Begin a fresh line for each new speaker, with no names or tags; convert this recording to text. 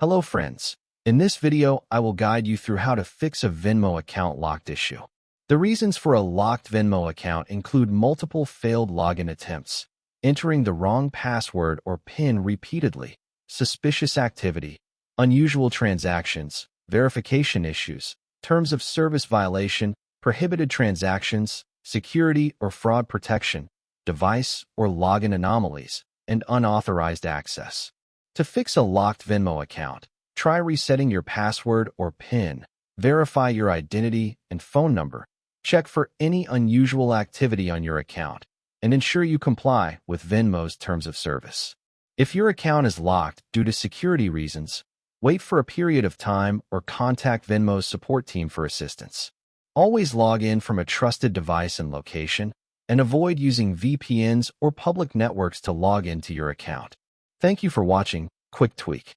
Hello friends. In this video, I will guide you through how to fix a Venmo account locked issue. The reasons for a locked Venmo account include multiple failed login attempts, entering the wrong password or PIN repeatedly, suspicious activity, unusual transactions, verification issues, terms of service violation, prohibited transactions, security or fraud protection, device or login anomalies, and unauthorized access. To fix a locked Venmo account, try resetting your password or PIN, verify your identity and phone number, check for any unusual activity on your account, and ensure you comply with Venmo's terms of service. If your account is locked due to security reasons, wait for a period of time or contact Venmo's support team for assistance. Always log in from a trusted device and location, and avoid using VPNs or public networks to log into your account. Thank you for watching Quick Tweak.